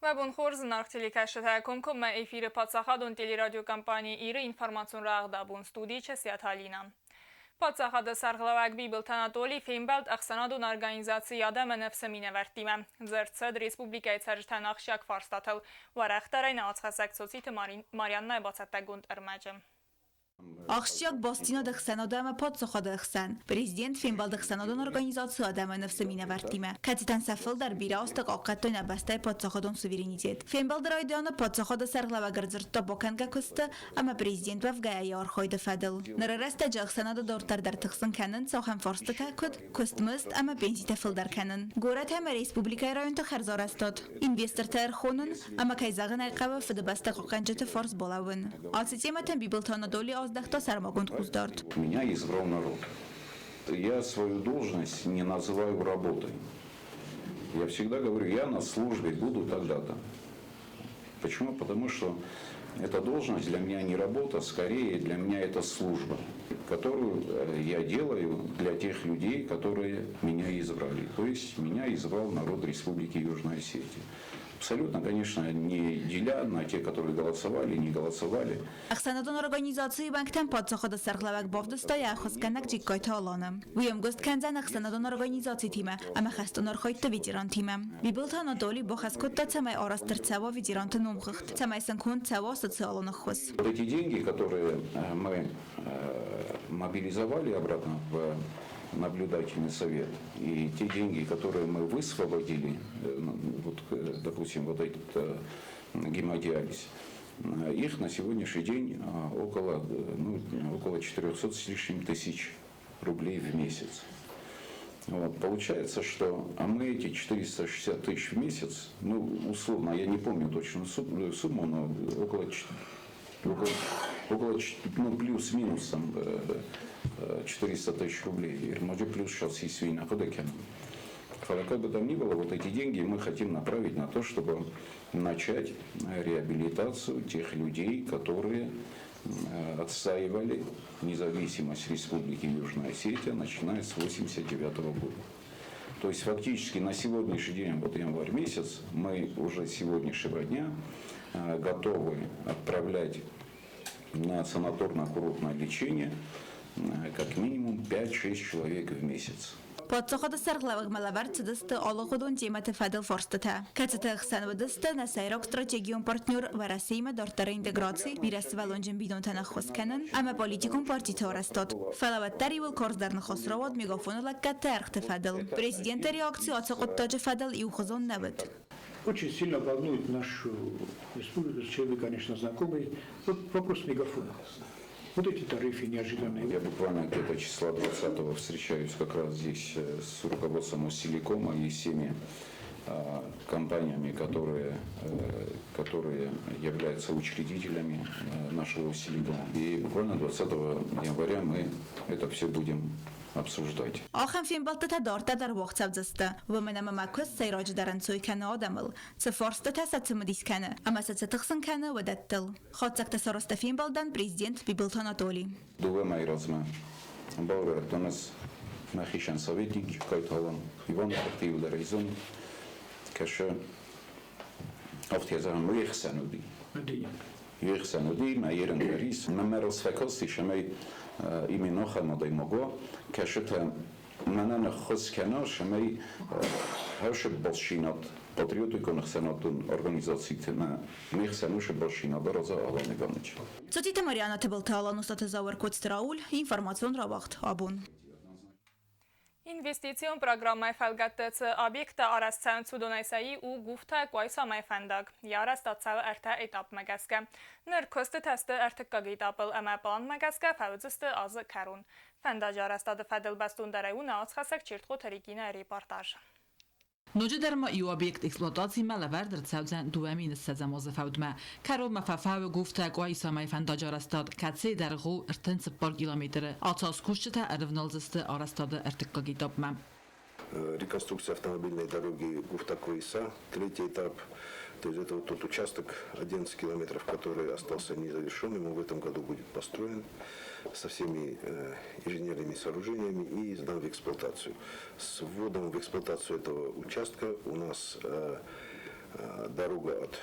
Վաբուն խորզն աղթելիքաշըթայակում կոմը էվիրը պացախադուն տելերադիոկամպանի իրը ինформացուն ռաղդաբուն ստուդի չեսիատ հալինան։ Պացախադը սարղլավակ բիբլթանատոլի ֆեյմբալտ աղսանադուն արգանիզացի ադամը նվսմին էվերտիմը։ Ձերցըդ ռեսպուբլիկայի ծարժթան աղշյակ վարստատել վարախտարայն աղցխասակցոցիթը Մարյաննա էբացատագունդ ըրմաջը։ Աղշյակ բաստինա դխսանադամը պացախադը ըխсан։ Президент фембал դխսանադон организацию адама նվսմին էվերտիմը։ Կացիտան սաֆել դար բիրաուստակ աղկատոյն աբաստայ պացախադон суверенитет։ Фембал դրայդյանը պացախադը սարղլավագրձր տոբոքան գակուստը, ամա президент վավգայայի արխոյդը ֆադել։ Նրարաստա ջաղսանադը դորտար դար թխսն կանն ծոխան ֆորստը թակուդ, կուստմըստ ամա պենսիտը ֆլդար կանն։ Գորատ համը ռեսպուբլիկայի ռայոն տխերզորաստոտ։ Ինվեստոր թեր խոնն, ամա կայզաղն այqավը ֆդբաստա qoqanջը ֆորս բոլավն։ Ացիցեմատեն բիբլթանադոլի Меня избрал народ. Я свою должность не называю работой. Я всегда говорю, я на службе буду тогда-то. Почему? Потому что эта должность для меня не работа, скорее для меня это служба, которую я делаю для тех людей, которые меня избрали. То есть меня избрал народ Республики Южная Осетия. Абсолютно, конечно, не деля на те, которые голосовали, не голосовали. Աղսանադон օրգանիզացիի բանկտան պացախոդը սարղլավակ բովդստայ ախոսկանակ ջիկկոյթ հալանը։ Ուեմ գոստ կանձան աղսանադոն օրգանիզացի թիմը, ամա խաստոն օրխոյթը վիճիրան թիմը։ Բիբլթանադոլի բոխասկոտտա ցամայ օրաստր ցավո վիճիրանты նումխղտ, ցամայ սնքուն ցավո социалона խոս։ Вот эти деньги, которые мы мобилизовали обратно в наблюдательный совет, и те деньги, которые мы высвободили, вот, допустим, вот этот гемодиализ, их на сегодняшний день около 400 с лишним тысяч рублей в месяц. Вот, получается, что мы эти 460 тысяч в месяц, условно, я не помню точно сумму, но около плюс-минус 400 тысяч рублей. Может, плюс сейчас и свинья. Как бы там ни было, вот эти деньги мы хотим направить на то, чтобы начать реабилитацию тех людей, которые отстаивали независимость Республики Южная Осетия, начиная с 1989 года. То есть фактически на сегодняшний день, вот январь месяц, мы уже с сегодняшнего дня готовы отправлять на санаторно-курортное лечение как минимум 5-6 человек в месяц. Պացախոդը սարղլավակ մալավար ծդստը ալողոդոն տեմատը ֆադել ֆորստը։ Կացտը խսան վդստը նասայրոք ստրատեգիոն պարտնյուր վարասեիմը դորտարը ինտեգրացի վիրասվալոն ջնբիդոն տանախոս կենն, ամա պոլիտիկոն պարտիթը օրաստոտ։ Ֆալավատտարի վլ կորս դարն խոսրովոդ միգոֆոնը լակկատը արխտը фадел. Президента реакцию ацախոտ տոջը фадел и ухозон навыд. Очень сильно волнует нашу республику, с чем вы, конечно, знакомы, вопрос мегафона. Вот эти тарифы неожиданные. Я буквально где-то числа 20-го встречаюсь как раз здесь с руководством Устелекома и всеми компаниями, которые являются учредителями нашего Устелекома. И буквально 20 января мы это все будем обсуждать. Ախան ֆիմբալտը դա դորտա դար ողցավձստը, ոմենամը մակոս սայրոջ դարանցույ կանը ադամլ, ծֆորստը թասացը մդիսկանը, ամասացը թխսն կանը վդատտլ։ Խոցակտը սորոստը ֆիմբալդան президент Բիբլթանատոլի։ Դուվեմ այրազմը, բավը տոնս նախիշան սովետինք կայթալան, Իվան Արտիվլը ռեյզոն, կաշը ավթիազարան ուիխսանուդի։ Ուիխսանուդի, մայերն վերիս, մեմերոս ֆեկոստի շեմեի именно хамодай могло, кашета манана хоскана шамай хавше болшинат патриоты конхсанатун организациите на мехсануше болшина бараза Алан Иванович. Цотите Марьяна Тебалталан устата заваркот страуль, информацион рабахт абун. Investițion programmai felgetteți obiecte arasztán Cudonajszai u gufták vajszamai fendag. Járasztatszál erte etap megeszke. Nör közte teszte erte kagétapel emelpalan megeszke felüzözte az karun. Fendag járasztadı fedelbesztun derejuna azkhaszek csirtko terikine reportaj. نوجدرما ای اوبیکت اکسپلواتاسی ملور در سوزن دوامین سزم وظفودما کارو مفافاو گفته قوی سامای فندا جارستاد کتسی در غو ارتن 4 کیلومتر آتاس کوشته ارونالزسته آرستاده ارتقاقی دابما. Реконструкция автомобильной дороги Гуфта-Куйса, третий этап. То есть это вот тот участок 11 километров, который остался незавершенным, он в этом году будет построен со всеми инженерными сооружениями и сдан в эксплуатацию. С вводом в эксплуатацию этого участка у нас дорога от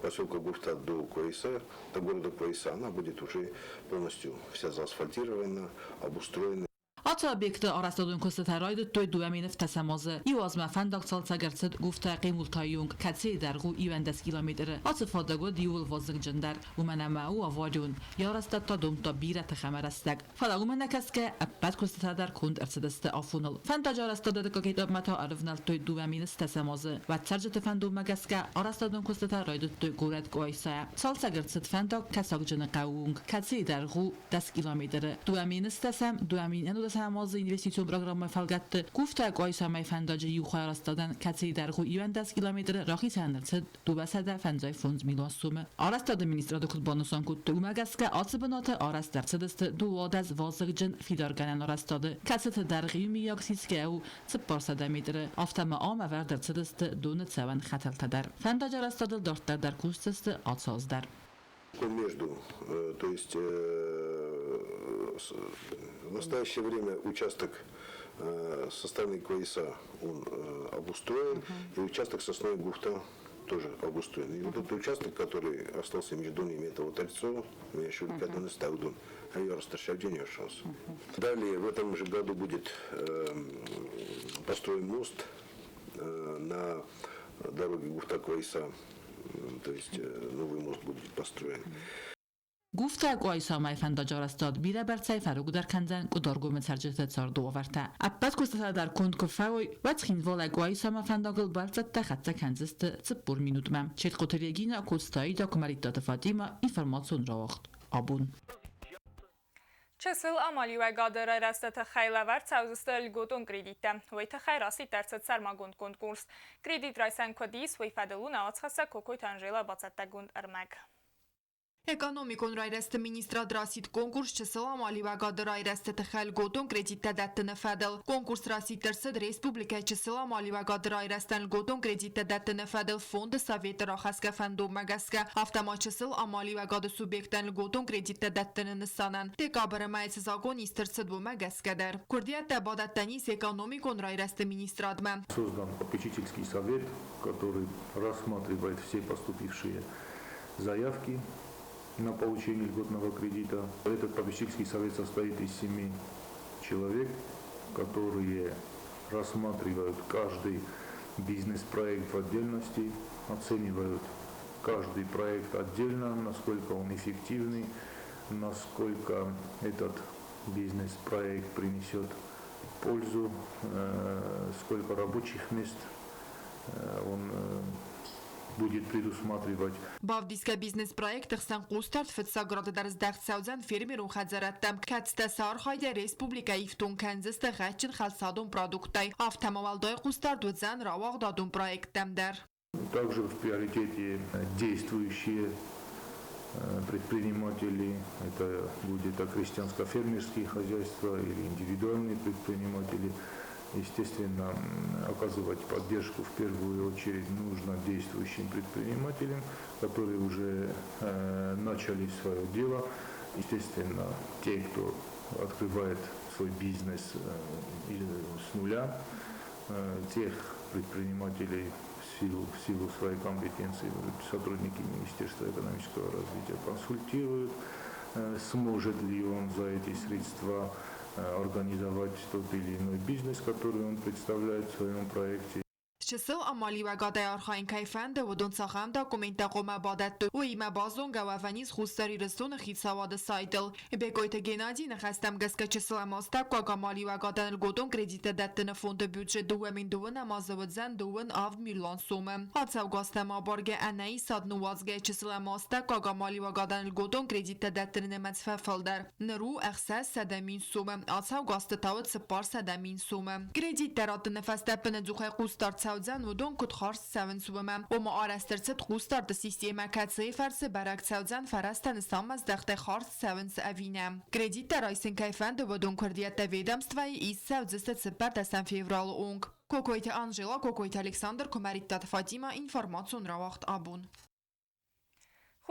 поселка Гуфта до Куайса, до города Куайса, она будет уже полностью вся заасфальтирована, обустроена. Ata obyekty oraz dodunkostytaroid toy duaminow tasamozy i łazmafandok salcagercet gufta qimultayung katsi dargu iwendes kilometry atı fodago diul wozzyk dżendar umanamau awadiun yarastat tadum tabira tachamarastak fala umanakaske appat kostitadar kund ercedeste afunul fantajarasta dedikakit obmata arvnal toy duaminis tasamozy watsarjete fandum magaska oraz dodunkostytaroid toy gurat goisa salcagercet fandok kasogjene qaung katsi dargu 10 kilometry duaminis tasam duamin ساماز اینوستیسیون پروگرام فعالیت گفته که آیسامای فنداج یوخای راستادن کسی در خو 20 کیلومتر راهی سندرد دو بسده فنزای فونز میلیون سوم آرستاد مینیستراد کلبانوسان کود دومگس که آسبنات آرست درصدست دو وادز وازگجن فیدارگانن آرستاده کسی در قیمی یاکسیس که او 400 متر آفتم آم ور درصدست دون سوان خطر تدر فنداج آرستاد دارت در کوستست آتساز در Между, то есть в настоящее время участок со стороны Куайса он обустроен, и участок сосной Гуфта тоже обустроен. И вот этот участок, который остался между ними, это вот Альцо, я еще 15 ставдун, а я расторщавдение шанс. Далее в этом же году будет построен мост на дороге Гуфта-Куайса. То есть новый мост будет построен. گفته که آیسامای فنداج آرستاد بیره برچای فروگ در کنزن کدارگو مسرجت تار دو آورده. اپت کسته در کند کفای و تخین ولی آیسام فنداگل برچت تخت کنزست تبور مینود مم. چیت قطریگینا کستایی دا کمریت فاطیما اینفرماسیون را وقت آبون. Çesıl amali ve gadara rastata xaylavar çavzısta ilgotun kredite. Vayta xayrasi terset sarmagund konkurs. Kredit raysan kodis ve ifadaluna atxasa kokoy tanjela batsatta gund ermek. Էկոնոմիկոն ռայրեստը մինիստրադրասիտ կոնկուրս չսլամ ալիվագադր այրեստը տխել գոտոն կրեդիտը դատը նվադել։ Կոնկուրս ռասիտերսը ռեսպուբլիկա չսլամ ալիվագադր այրեստան գոտոն կրեդիտը դատը նվադել ֆոնդը սավետը ռախասկա ֆանդում մագասկա ավտամաչսլ ամալիվագադը սուբյեկտան գոտոն կրեդիտը դատը նսանան։ Դեկաբրը մայց զագոն իստերցը դու մագասկադար։ Կուրդիատը բադատանիս էկոնոմիկոն ռայրեստը մինիստրադմը։ Создан попечительский совет, который рассматривает все поступившие заявки на получение льготного кредита. Этот попечительский совет состоит из 7 человек, которые рассматривают каждый бизнес-проект в отдельности, оценивают каждый проект отдельно, насколько он эффективный, насколько этот бизнес-проект принесет пользу, сколько рабочих мест он будет предусматривать. Բավդիսկա բիզնես պրոյեկտը խսան կուստարդ ֆտսագրոդը դարս դաղցաուձան ֆիրմերուն խadzարատտամ կացտա սարխայդե ռեսպուբլիկա իվտուն կանզստը ғաչին խալսադուն продуктай автомобилдой кустардуцан равагдадун проектам дар. Также в приоритете действующие предприниматели, это будет крестьянско-фермерские хозяйства или индивидуальные предприниматели. Естественно, оказывать поддержку в первую очередь нужно действующим предпринимателям, которые уже начали свое дело. Естественно, те, кто открывает свой бизнес с нуля, тех предпринимателей в силу своей компетенции сотрудники Министерства экономического развития консультируют, сможет ли он за эти средства организовать тот или иной бизнес, который он представляет в своем проекте. Չսլ ամալիվագադայ արխային կայֆանդը ոդոն ծախամ դակումենտա կոմա բադատը ու իմա բազոն գավավանից խուստարի ռստոնը խիցավադը սայտել։ Բեկոյտը գենադի նխաստամ գսկա չսլ ամաստակ կակ ամալիվագադան լգոտոն կրեդիտը դատտնը ֆոնդը բյուջե դուվեմին դուվն ամազավդզան դուվն av միլիոն սոմը։ Հացավ գաստամ աբարգե անայի սադնու վազգե չսլ ամաստակ կակ ամալիվագադան լգոտոն կրեդիտը դատտնը մած ֆաֆալդար։ Նրու ախսաս սադամին սոմը։ Հացավ գաստտավը սպար սադամին սոմը։ Կրեդիտ տարատը նվաստապնը ձուխայ խուստար Ցավձան ودون کد خارس سون سومم و ما آرسترست خوستار سیستم کاتسی فرس برک Ցավձան فرستن سامز دخت خارس سون سوینم. کردیت در ایسن کیفند ودون کردیت دویدمستوی ایس Ցավձست سپر دستن فیورال اونگ. کوکویت آنژلا کوکویت الکساندر کمریت فاطیما اینفرماسیون را وقت آبون.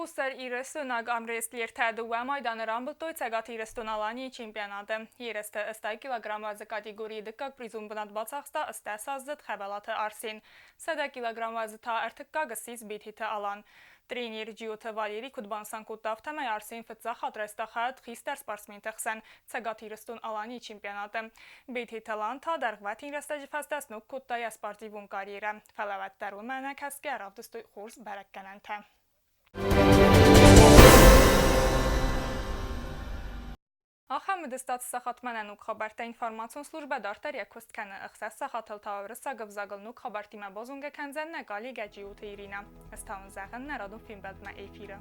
Խուսեր իրստունակ ամրեստլիր թեդուվը մայդանը ռամբլտոյ ցեգաթիրստուն ալանի չեմպիոնատը։ Երեստը ըստայ կիլոգրամվազը կատեգորիի դկակ պրիզում բնատ բացախստա ըստեսազդտ խեվելաթը արսին։ Սեդա կիլոգրամվազը թա արտկկա գսից բիթիթը ալան։ Տրինիր ջիութը վալերի կուդբանսան կուտավթը մայ արսին ֆծախ ադրեստախատ խիստեր սպարսմին տխսեն ցեգաթիրստուն ալանի չեմպիոնատը։ Բիթիթը լան թա դարգվաթին ռեստաջիվաստասնուկ կուտտայ ասպարտիվուն կարիերը։ Ֆալավատ դարում անակասկե արավդստույ խուրս բարակկանանթը։ Ախամը դստած սախատմանան ու խաբարտա ինформացիոն служба դարտար якост կանը ըխսաս սախատել թավրսա գվզագլնուկ խաբարտիմա բոզունգը կանզեն նեկալի գաջի ուտը իրինա։ Ըստավն զաղն նարադուն ֆիլմ բադմա էյֆիրը։